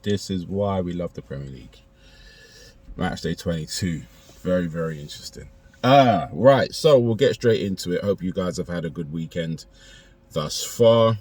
This is why we love the Premier League. Match day 22. Very, very interesting. Right. So we'll get straight into it. Hope you guys have had a good weekend thus far.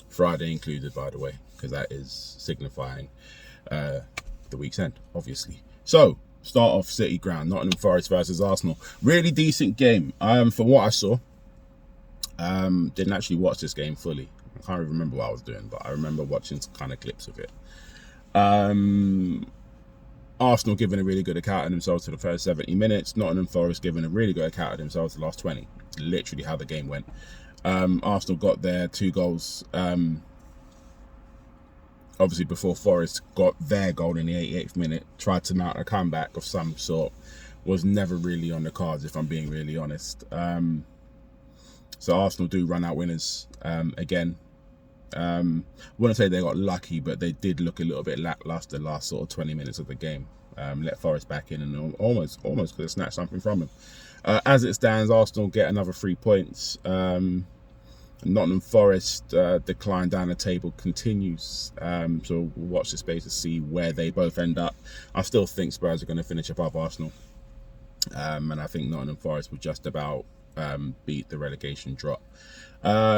Friday included, by the way, because that is signifying the week's end, obviously. So, start off City ground, Nottingham Forest versus Arsenal. Really decent game. From what I saw, didn't actually watch this game fully. I can't even remember what I was doing, but I remember watching some kind of clips of it. Arsenal giving a really good account of themselves to the first 70 minutes. Nottingham Forest giving a really good account of themselves the last 20. Literally how the game went. Arsenal got their 2 goals, obviously before Forest got their goal in the 88th minute. Tried to mount a comeback of some sort. Was never really on the cards, if I'm being really honest. So Arsenal do run out winners again. I wouldn't say they got lucky, but they did look a little bit lackluster last sort of 20 minutes of the game. Let Forest back in and almost could have snatched something from them. As it stands, Arsenal get another 3 points. Nottingham Forest decline down the table continues. So we'll watch the space to see where they both end up. I still think Spurs are going to finish above Arsenal. And I think Nottingham Forest will just about beat the relegation drop.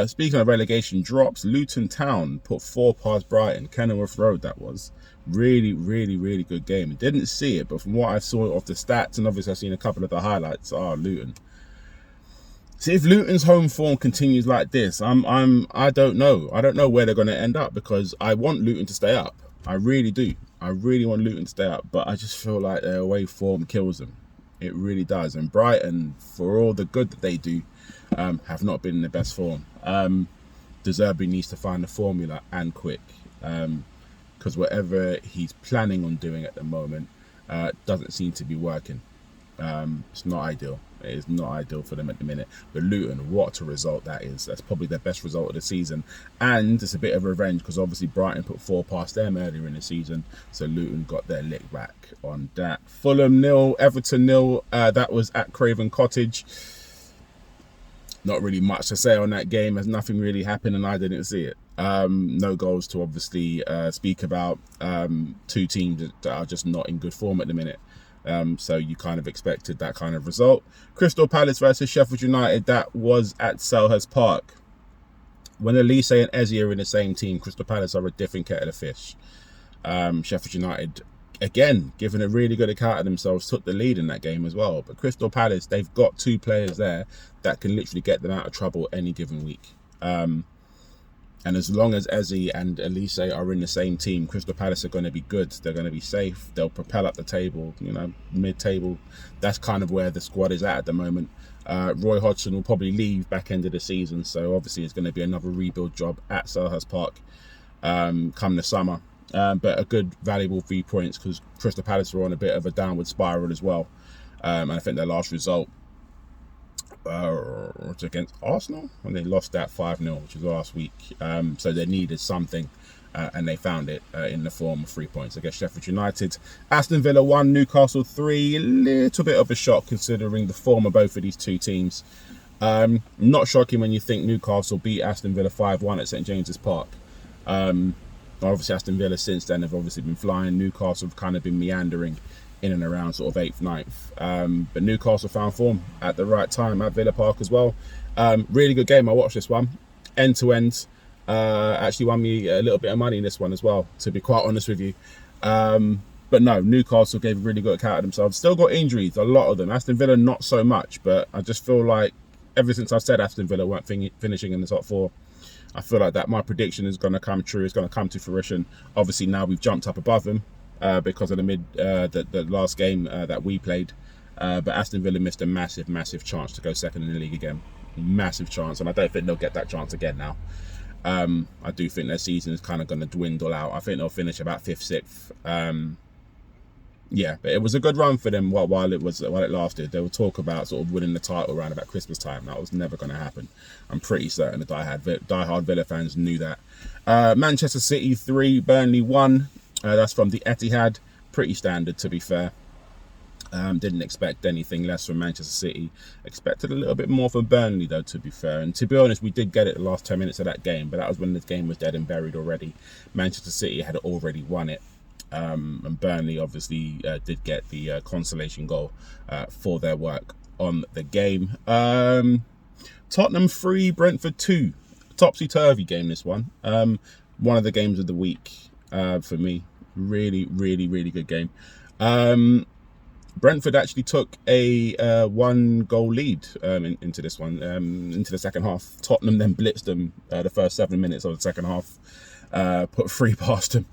Speaking of relegation drops, Luton Town put 4 past Brighton. Kenilworth Road, that was. Really, really, really good game. Didn't see it, but from what I saw of the stats, and obviously I've seen a couple of the highlights, Luton. See, if Luton's home form continues like this, I don't know. I don't know where they're going to end up, because I want Luton to stay up. I really do. I really want Luton to stay up, but I just feel like their away form kills them. It really does. And Brighton, for all the good that they do, have not been in the best form. De Zerbi needs to find a formula, and quick, because whatever he's planning on doing at the moment doesn't seem to be working. It's not ideal. It is not ideal for them at the minute. But Luton, what a result that is. That's probably their best result of the season. And it's a bit of revenge, because obviously Brighton put 4 past them earlier in the season. So Luton got their lick back on that. Fulham 0, Everton 0. That was at Craven Cottage. Not really much to say on that game, as nothing really happened and I didn't see it. No goals to obviously speak about. 2 teams that are just not in good form at the minute. So you kind of expected that kind of result. Crystal Palace versus Sheffield United, that was at Selhurst Park. When Elise and Eze are in the same team, Crystal Palace are a different kettle of fish. Sheffield United, again, given a really good account of themselves, took the lead in that game as well. But Crystal Palace, they've got 2 players there that can literally get them out of trouble any given week. And as long as Eze and Elise are in the same team, Crystal Palace are going to be good. They're going to be safe. They'll propel up the table, mid-table. That's kind of where the squad is at the moment. Roy Hodgson will probably leave back end of the season. So obviously it's going to be another rebuild job at Selhurst Park come the summer. But a good, valuable 3 points, because Crystal Palace were on a bit of a downward spiral as well. And I think their last result was against Arsenal, and they lost that 5-0, which was last week. So they needed something, and they found it in the form of 3 points against Sheffield United. Aston Villa 1, Newcastle 3. A little bit of a shock considering the form of both of these 2 teams. Not shocking when you think Newcastle beat Aston Villa 5-1 at St James's Park. Obviously Aston Villa since then have obviously been flying. Newcastle have kind of been meandering in and around sort of 8th, 9th. But Newcastle found form at the right time at Villa Park as well. Really good game. I watched this one end to end. Actually won me a little bit of money in this one as well, to be quite honest with you. But no, Newcastle gave a really good account of themselves. Still got injuries, a lot of them. Aston Villa not so much, but I just feel like ever since I've said Aston Villa weren't finishing in the top 4, I feel like that my prediction is going to come true. It's going to come to fruition. Obviously now we've jumped up above them because of the last game that we played. But Aston Villa missed a massive chance to go second in the league again. Massive chance, and I don't think they'll get that chance again now. I do think their season is kind of going to dwindle out. I think they'll finish about 5th, 6th. Yeah, but it was a good run for them while it lasted. They will talk about sort of winning the title around about Christmas time. That was never going to happen. I'm pretty certain the diehard Villa fans knew that. Manchester City 3, Burnley 1. That's from the Etihad. Pretty standard, to be fair. Didn't expect anything less from Manchester City. Expected a little bit more from Burnley, though, to be fair. And to be honest, we did get it the last 10 minutes of that game, but that was when the game was dead and buried already. Manchester City had already won it. And Burnley obviously did get the consolation goal for their work on the game. Tottenham 3, Brentford 2. Topsy-turvy game, this one. One of the games of the week for me. Really, really, really good game. Brentford actually took a 1-goal lead into this one, into the second half. Tottenham then blitzed them the first 7 minutes of the second half, put 3 past them.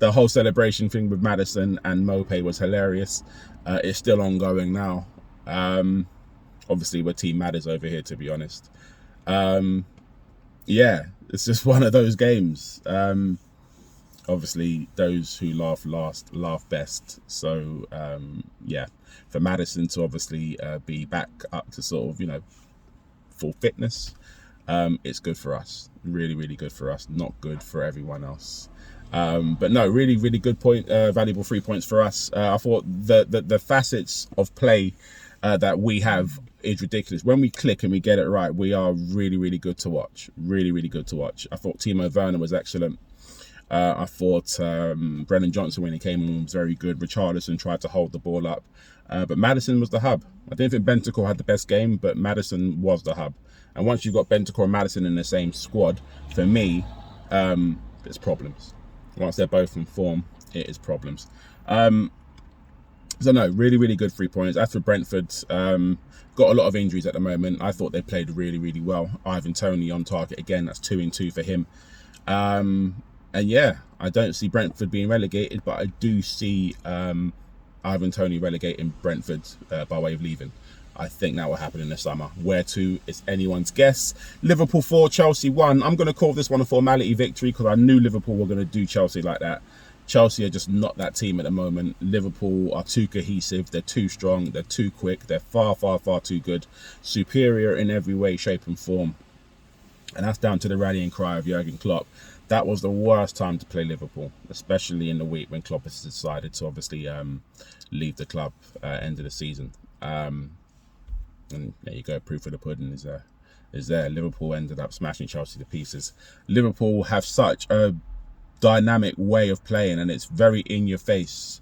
The whole celebration thing with Maddison and Mopé was hilarious. It's still ongoing now. Obviously, we're Team Madders over here, to be honest. Yeah, it's just one of those games. Obviously, those who laugh last laugh best. So, yeah, for Maddison to obviously be back up to sort of, full fitness, it's good for us. Really, really good for us. Not good for everyone else. But no, really, really good point. Valuable 3 points for us. I thought the facets of play that we have is ridiculous. When we click and we get it right, we are really, really good to watch. Really, really good to watch. I thought Timo Werner was excellent. I thought Brennan Johnson, when he came on, was very good. Richarlison tried to hold the ball up. But Maddison was the hub. I didn't think Bentancur had the best game, but Maddison was the hub. And once you've got Bentancur and Maddison in the same squad, for me, it's problems. Once they're both in form, it is problems. So no, really, really good 3 points. As for Brentford, got a lot of injuries at the moment. I thought they played really, really well. Ivan Toney on target again. That's 2-2 for him. And yeah, I don't see Brentford being relegated, but I do see Ivan Toney relegating Brentford by way of leaving. I think that will happen in the summer. Where to is anyone's guess. Liverpool 4, Chelsea 1. I'm going to call this one a formality victory because I knew Liverpool were going to do Chelsea like that. Chelsea are just not that team at the moment. Liverpool are too cohesive. They're too strong. They're too quick. They're far, far, far too good. Superior in every way, shape and form. And that's down to the rallying cry of Jurgen Klopp. That was the worst time to play Liverpool, especially in the week when Klopp has decided to obviously leave the club end of the season. And there you go, proof of the pudding is there. Liverpool ended up smashing Chelsea to pieces. Liverpool have such a dynamic way of playing, and it's very in your face.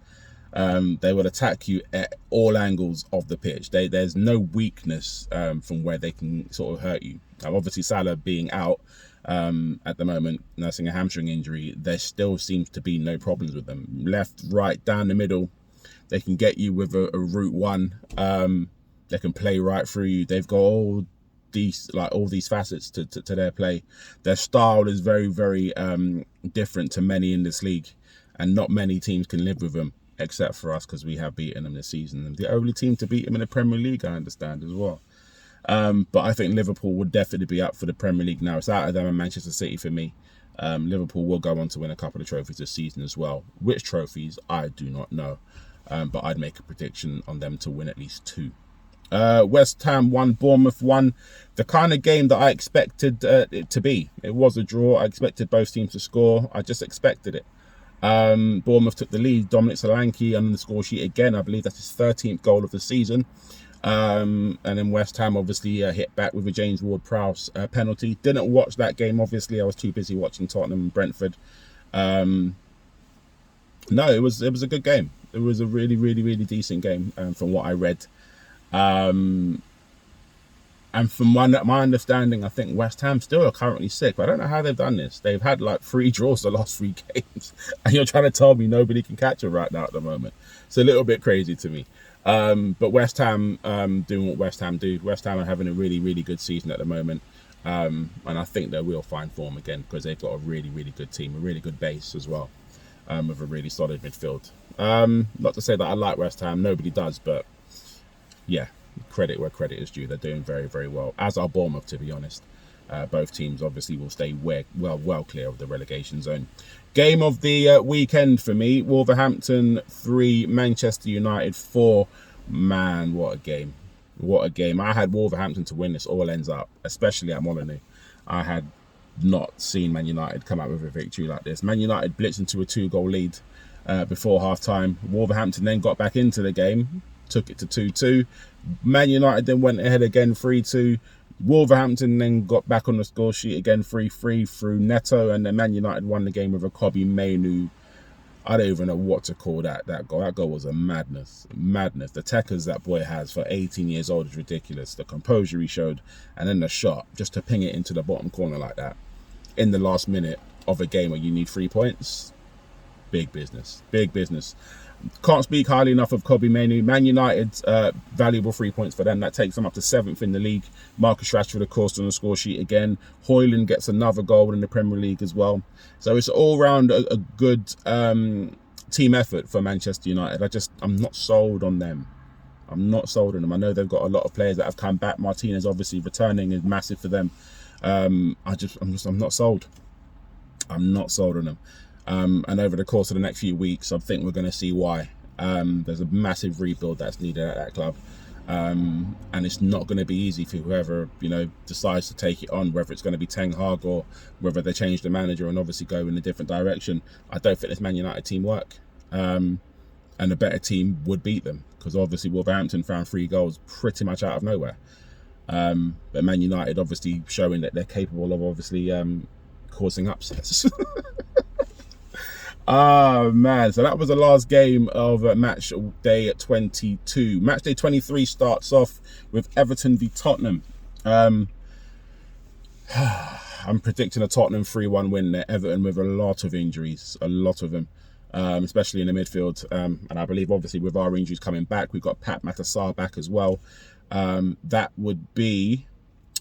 They will attack you at all angles of the pitch. There's no weakness from where they can sort of hurt you. Obviously, Salah being out at the moment, nursing a hamstring injury, there still seems to be no problems with them. Left, right, down the middle, they can get you with a route one. They can play right through you. They've got all these facets to their play. Their style is very, very different to many in this league, and not many teams can live with them, except for us, because we have beaten them this season. And the only team to beat them in the Premier League, I understand, as well. But I think Liverpool would definitely be up for the Premier League now. It's out of them and Manchester City for me. Liverpool will go on to win a couple of trophies this season as well. Which trophies, I do not know. But I'd make a prediction on them to win at least 2. West Ham 1, Bournemouth 1. The kind of game that I expected it to be. It was a draw. I expected both teams to score. I just expected it. Bournemouth took the lead. Dominic Solanke on the score sheet again. I believe that's his 13th goal of the season. And then West Ham obviously hit back with a James Ward-Prowse penalty. Didn't watch that game, obviously. I was too busy watching Tottenham and Brentford. No, it was a good game. It was a really, really, really decent game from what I read. And from my understanding, I think West Ham still are currently sick. I don't know how they've done this. They've had like 3 draws the last 3 games. And you're trying to tell me nobody can catch them right now at the moment. It's a little bit crazy to me. But West Ham doing what West Ham do. West Ham are having a really, really good season at the moment. And I think they will find form again because they've got a really, really good team, a really good base as well, with a really solid midfield. Not to say that I like West Ham. Nobody does, but yeah, credit where credit is due. They're doing very, very well, as are Bournemouth, to be honest. Both teams obviously will stay well clear of the relegation zone. Game of the weekend for me, Wolverhampton 3, Manchester United 4. Man, what a game. What a game. I had Wolverhampton to win this all ends up, especially at Molineux. I had not seen Man United come out with a victory like this. Man United blitzed into a 2-goal lead. before half-time. Wolverhampton then got back into the game, took it to 2-2. Man United then went ahead again 3-2. Wolverhampton then got back on the score sheet again 3-3 through Neto, and then Man United won the game with a Kobe Mainu. I don't even know what to call that goal. That goal was a madness. The techers that boy has for 18 years old is ridiculous. The composure he showed, and then the shot, just to ping it into the bottom corner like that in the last minute of a game where you need 3 points. Big business. Can't speak highly enough of Kobe Mainu. Man United's valuable 3 points for them. That takes them up to 7th in the league. Marcus Rashford, of course, on the score sheet again. Hoyland gets another goal in the Premier League as well. So it's all round a good team effort for Manchester United. I'm not sold on them. I know they've got a lot of players that have come back. Martinez obviously returning is massive for them. I'm not sold. I'm not sold on them. And over the course of the next few weeks, I think we're going to see why. There's a massive rebuild that's needed at that club. And it's not going to be easy for whoever, decides to take it on, whether it's going to be Ten Hag or whether they change the manager and obviously go in a different direction. I don't think this Man United team work. And a better team would beat them, because obviously Wolverhampton found 3 goals pretty much out of nowhere. But Man United obviously showing that they're capable of obviously causing upsets. Man, so that was the last game of match day 22. Match day 23 starts off with Everton v Tottenham. I'm predicting a Tottenham 3-1 win there. Everton with a lot of injuries, a lot of them, especially in the midfield. And I believe obviously with our injuries coming back, we've got Pat Matasar back as well. That would be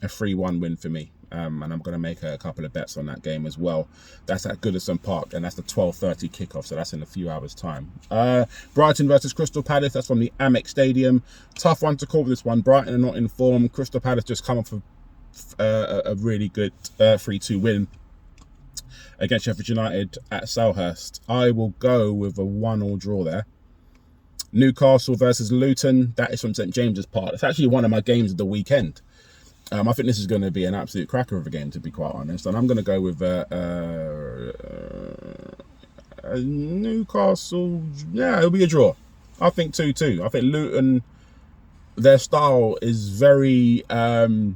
a 3-1 win for me. And I'm going to make a couple of bets on that game as well. That's at Goodison Park, and that's the 12:30 kickoff, so that's in a few hours' time. Brighton versus Crystal Palace, that's from the Amex Stadium. Tough one to call this one. Brighton are not in form. Crystal Palace just come off a really good 3-2 win against Sheffield United at Selhurst. I will go with a 1-1 draw there. Newcastle versus Luton, that is from St James's Park. It's actually one of my games of the weekend. I think this is going to be an absolute cracker of a game, to be quite honest. And I'm going to go with Newcastle. Yeah, it'll be a draw. I think 2-2. I think Luton, their style is very... they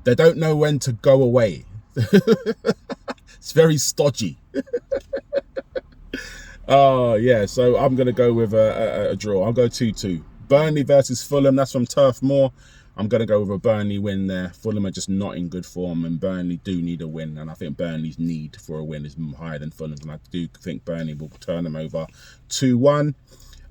don't know when to go away. It's very stodgy. Yeah, so I'm going to go with a draw. I'll go 2-2. Burnley versus Fulham, that's from Turf Moor. I'm going to go with a Burnley win there. Fulham are just not in good form, and Burnley do need a win. And I think Burnley's need for a win is higher than Fulham's. And I do think Burnley will turn them over 2-1.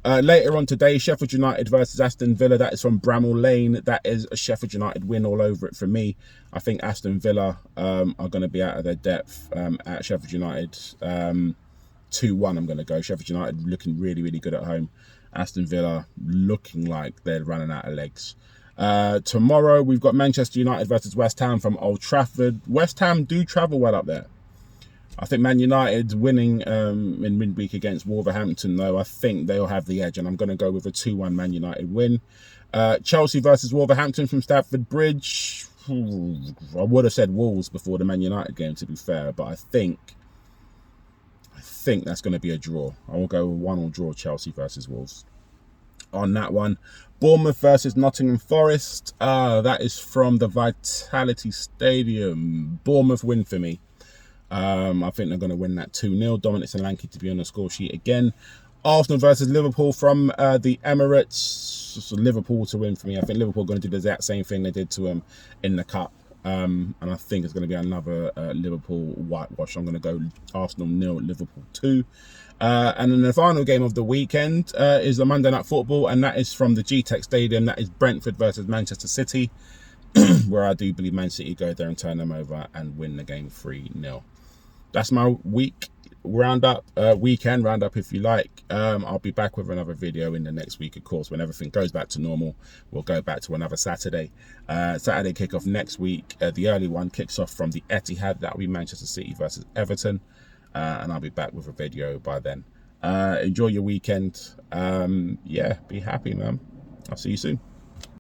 Later on today, Sheffield United versus Aston Villa. That is from Bramall Lane. That is a Sheffield United win all over it for me. I think Aston Villa are going to be out of their depth at Sheffield United. 2-1 I'm going to go. Sheffield United looking really, really good at home. Aston Villa looking like they're running out of legs. Tomorrow we've got Manchester United versus West Ham from Old Trafford. West Ham do travel well up there. I think Man United winning in midweek against Wolverhampton, though, I think they'll have the edge, and I'm going to go with a 2-1 Man United win. Chelsea versus Wolverhampton from Stamford Bridge. I would have said Wolves before the Man United game, to be fair, but I think that's going to be a draw. I will go 1-1 draw, Chelsea versus Wolves. On that one, Bournemouth versus Nottingham Forest. That is from the Vitality Stadium. Bournemouth win for me. I think they're going to win that 2-0. Dominic Solanke to be on the score sheet again. Arsenal versus Liverpool from the Emirates. So Liverpool to win for me. I think Liverpool are going to do the exact same thing they did to them in the Cup. And I think it's going to be another Liverpool whitewash. I'm going to go Arsenal 0, Liverpool 2. And then the final game of the weekend is the Monday Night Football, and that is from the GTEC Stadium. That is Brentford versus Manchester City, where I do believe Man City go there and turn them over and win the game 3-0. That's my week roundup, weekend roundup, if you like. I'll be back with another video in the next week, of course, when everything goes back to normal. We'll go back to another Saturday. Saturday kickoff next week. The early one kicks off from the Etihad. That'll be Manchester City versus Everton. And I'll be back with a video by then. Enjoy your weekend. Yeah, be happy, man. I'll see you soon.